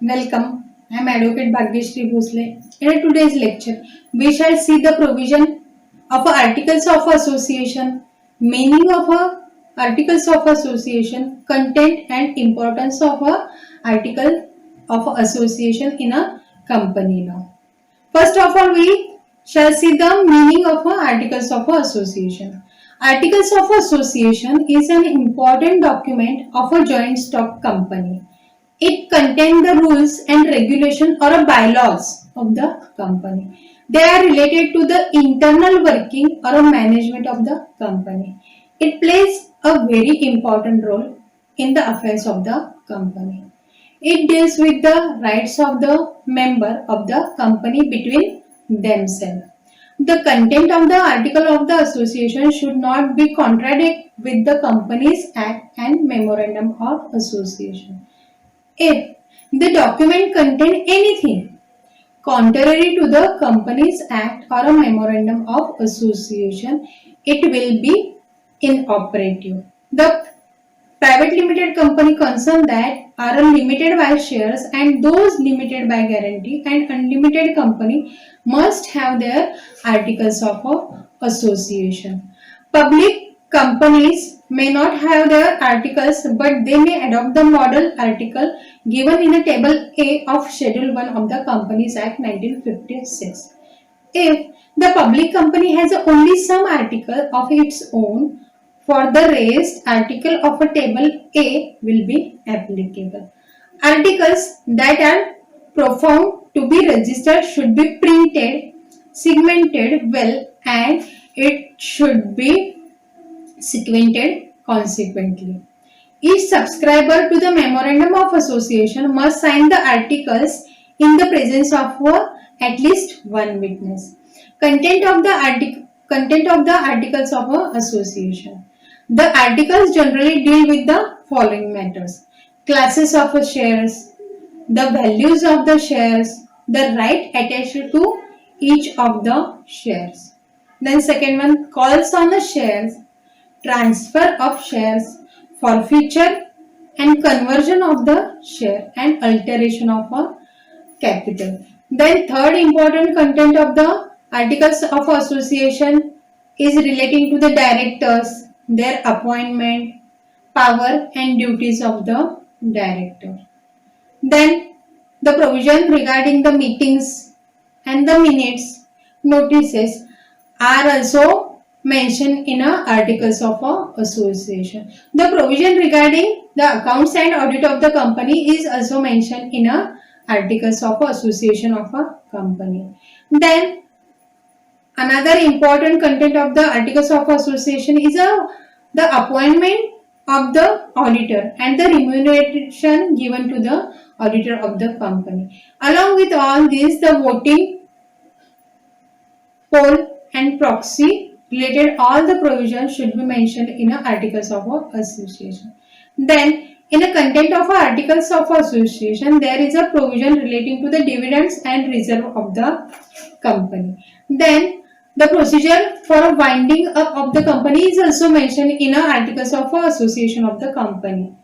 Welcome. I am Advocate Bhagyashree Bhosle. In today's lecture, we shall see the provision of articles of association, meaning of articles of association, content and importance of article of association in a company law. First of all, we shall see the meaning of articles of association. Articles of association is an important document of a joint stock company. It contains the rules and regulation or a bylaws of the company. They are related to the internal working or a management of the company. It plays a very important role in the affairs of the company. It deals with the rights of the member of the company between themselves. The content of the article of the association should not be contradict with the company's act and memorandum of association. If the document contain anything contrary to the company's act or a memorandum of association, it will be inoperative. The private limited company concerned that are limited by shares and those limited by guarantee and unlimited company must have their articles of association. Public companies may not have their articles but they may adopt the model article given in the table A of Schedule 1 of the Companies Act 1956. If the public company has only some article of its own, for the rest, article of a table A will be applicable. Articles that are profound to be registered should be printed, segmented well, and it should be sequented consequently. Each subscriber to the memorandum of association must sign the articles in the presence of at least one witness. Content of the articles of association. The articles generally deal with the following matters: classes of shares, the values of the shares, the right attached to each of the shares. Then second one, calls on the shares, transfer of shares, forfeiture and conversion of the share and alteration of a capital. Then third important content of the articles of association is relating to the directors, their appointment, power and duties of the director. Then the provision regarding the meetings and the minutes notices are also mentioned in articles of association. The provision regarding the accounts and audit of the company is also mentioned in articles of association of a company. Then another important content of the articles of association is the appointment of the auditor and the remuneration given to the auditor of the company. Along with all this, the voting, poll and proxy related all the provisions should be mentioned in articles of association. Then in the content of articles of association, there is a provision relating to the dividends and reserve of the company. Then the procedure for winding up of the company is also mentioned in articles of association of the company.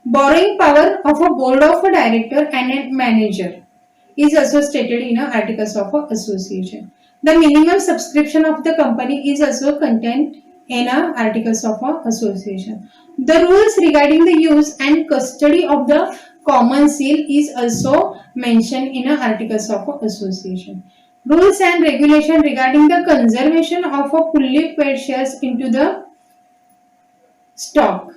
Borrowing power of a board of a director and a manager is also stated in articles of association. The minimum subscription of the company is also contained in articles of association. The rules regarding the use and custody of the common seal is also mentioned in articles of association. Rules and regulation regarding the conservation of a fully paid shares into the stock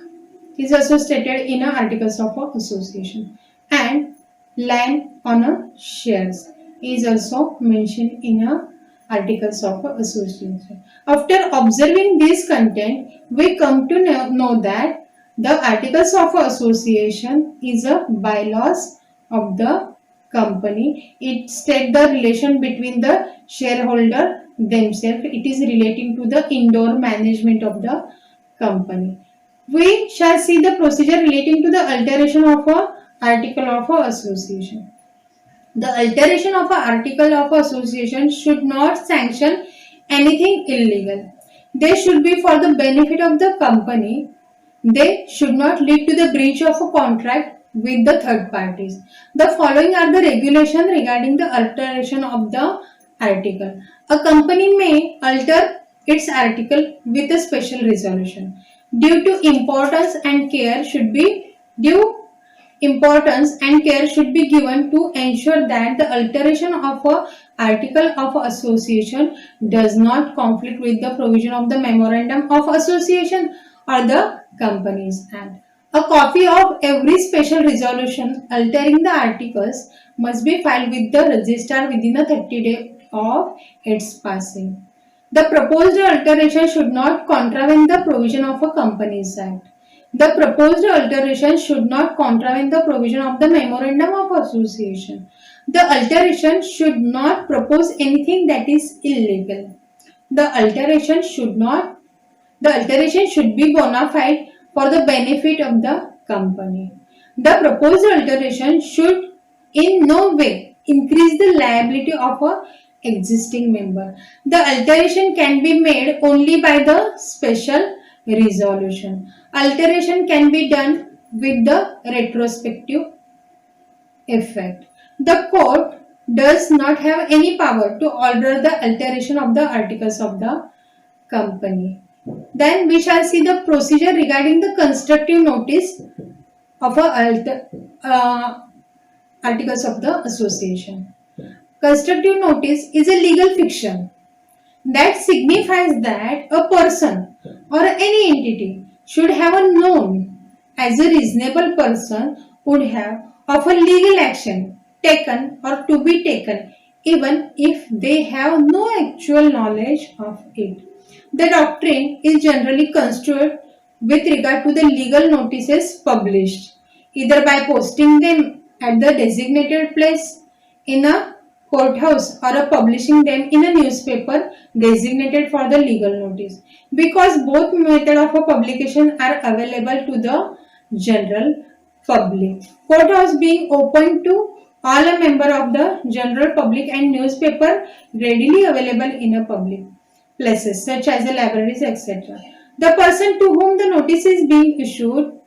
is also stated in articles of association. And land owner shares is also mentioned in articles of association. After observing this content, we come to know that the articles of association is a bylaws of the company. It states the relation between the shareholder themselves. It is relating to the indoor management of the company. We shall see the procedure relating to the alteration of a article of association. The alteration of an article of association should not sanction anything illegal. They should be for the benefit of the company. They should not lead to the breach of a contract with the third parties. The following are the regulations regarding the alteration of the article. A company may alter its article with a special resolution. Due to importance and care should be due importance and care should be given to ensure that the alteration of a article of association does not conflict with the provision of the memorandum of association or the companies act. A copy of every special resolution altering the articles must be filed with the registrar within a 30 days of its passing. The proposed alteration should not contravene the provision of a Companies Act. The proposed alteration should not contravene the provision of the Memorandum of Association. The alteration should not propose anything that is illegal. The alteration should not the alteration should be bona fide for the benefit of the company. The proposed alteration should in no way increase the liability of a existing member. The alteration can be made only by the special resolution. Alteration can be done with the retrospective effect. The court does not have any power to order the alteration of the articles of the company. Then we shall see the procedure regarding the constructive notice of articles of the association. Constructive notice is a legal fiction that signifies that a person or any entity should have known as a reasonable person would have of a legal action taken or to be taken even if they have no actual knowledge of it. The doctrine is generally construed with regard to the legal notices published, either by posting them at the designated place in a courthouse or publishing them in a newspaper designated for the legal notice, because both method of publication are available to the general public. Courthouse being open to all a member of the general public and newspaper readily available in a public places such as the libraries, etc. The person to whom the notice is being issued,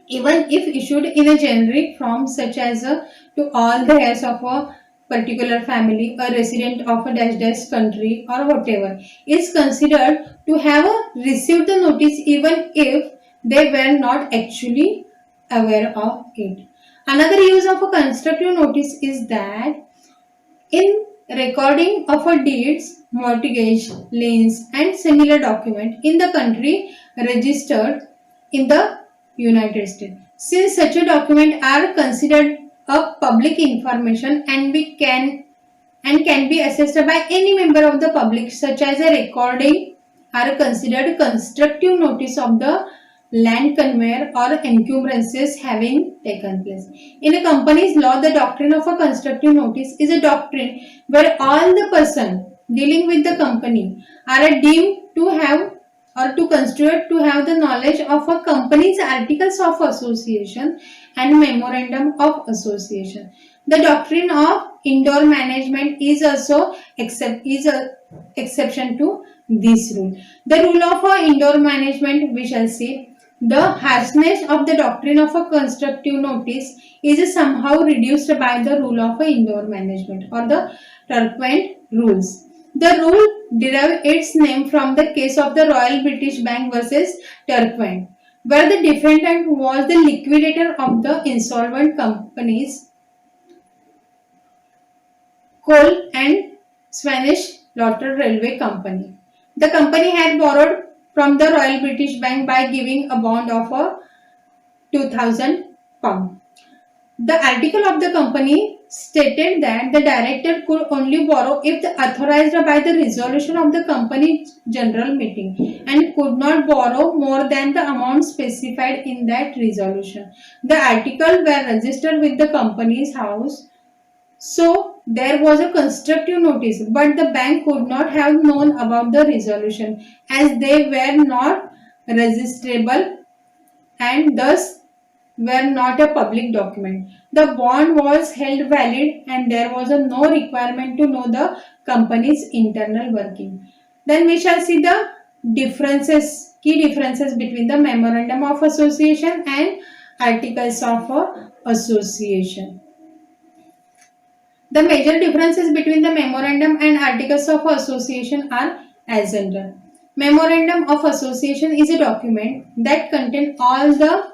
even if issued in a generic form such as to all the heirs of a particular family, a resident of a dash dash country or whatever, is considered to have received the notice even if they were not actually aware of it. Another use of a constructive notice is that in recording of a deeds, mortgage, liens and similar document in the country registered in the United States. Since such a document are considered a public information and can be assessed by any member of the public, such as a recording are considered constructive notice of the land conveyor or encumbrances having taken place. In a company's law, the doctrine of a constructive notice is a doctrine where all the person dealing with the company are deemed to have or to consider to have the knowledge of a company's articles of association and memorandum of association. The doctrine of indoor management is also a exception to this rule. The rule of indoor management, we shall see, the harshness of the doctrine of a constructive notice is somehow reduced by the rule of indoor management or the Turquoise rules. The rule derived its name from the case of the Royal British Bank versus Turquoise, where the defendant was the liquidator of the insolvent companies Coal and Swedish Lotter Railway Company. The company had borrowed from the Royal British Bank by giving a bond of a 2000 pound. The article of the company stated that the director could only borrow if authorized by the resolution of the company general meeting and could not borrow more than the amount specified in that resolution. The article were registered with the company's house, so there was a constructive notice, but the bank could not have known about the resolution as they were not registrable and thus were not a public document. The bond was held valid and there was no requirement to know the company's internal working. Then we shall see the key differences between the memorandum of association and articles of association. The major differences between the memorandum and articles of association are as under. Memorandum of association is a document that contains all the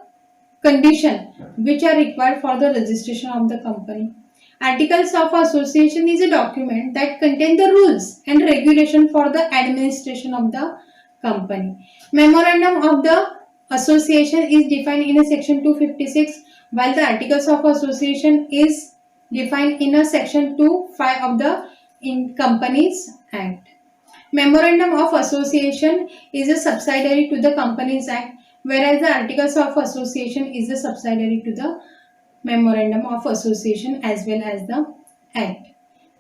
conditions which are required for the registration of the company. Articles of association is a document that contains the rules and regulation for the administration of the company. Memorandum of the association is defined in a section 256, while the articles of association is defined in a section 25 of the Companies Act. Memorandum of Association is a subsidiary to the Companies Act, whereas the Articles of Association is a subsidiary to the Memorandum of Association as well as the Act.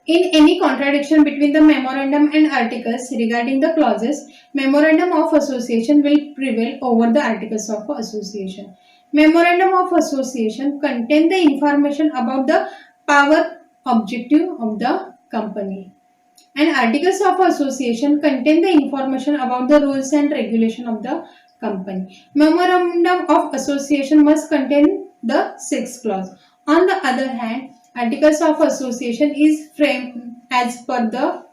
In any contradiction between the memorandum and articles regarding the clauses, memorandum of association will prevail over the articles of association. Memorandum of association contain the information about the power objective of the company. And articles of association contain the information about the rules and regulation of the company. Memorandum of association must contain the sixth clause. On the other hand, articles of association is framed as per the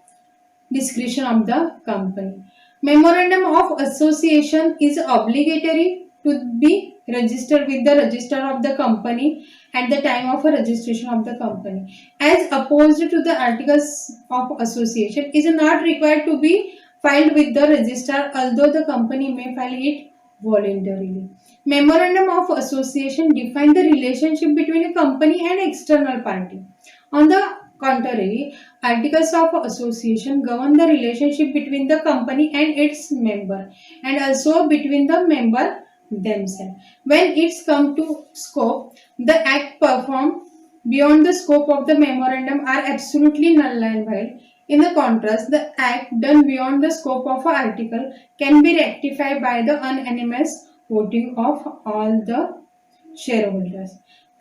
discretion of the company. Memorandum of association is obligatory to be registered with the register of the company at the time of a registration of the company, as opposed to the articles of association is not required to be filed with the register, although the company may file it voluntarily. Memorandum of association define the relationship between a company and external party. On the contrary, articles of association govern the relationship between the company and its member, and also between the member themselves. When it's come to scope, the act performed beyond the scope of the memorandum are absolutely null and void. In the contrast, the act done beyond the scope of an article can be rectified by the unanimous voting of all the shareholders.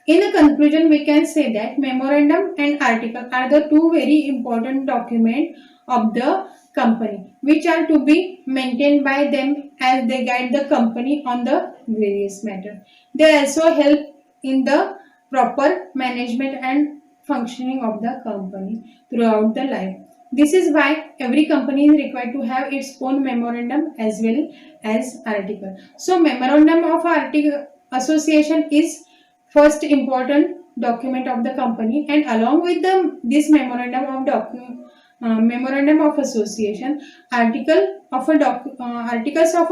In a conclusion, we can say that memorandum and article are the two very important documents of the company, which are to be maintained by them as they guide the company on the various matters. They also help in the proper management and functioning of the company throughout the life. This is why every company is required to have its own memorandum as well as article. So memorandum of article association is first important document of the company, and along with this memorandum of association, articles of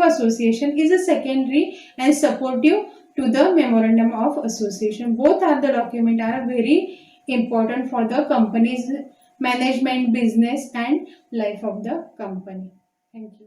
association is a secondary and supportive to the memorandum of association. Both are the document are very important for the company's management, business and life of the company. Thank you.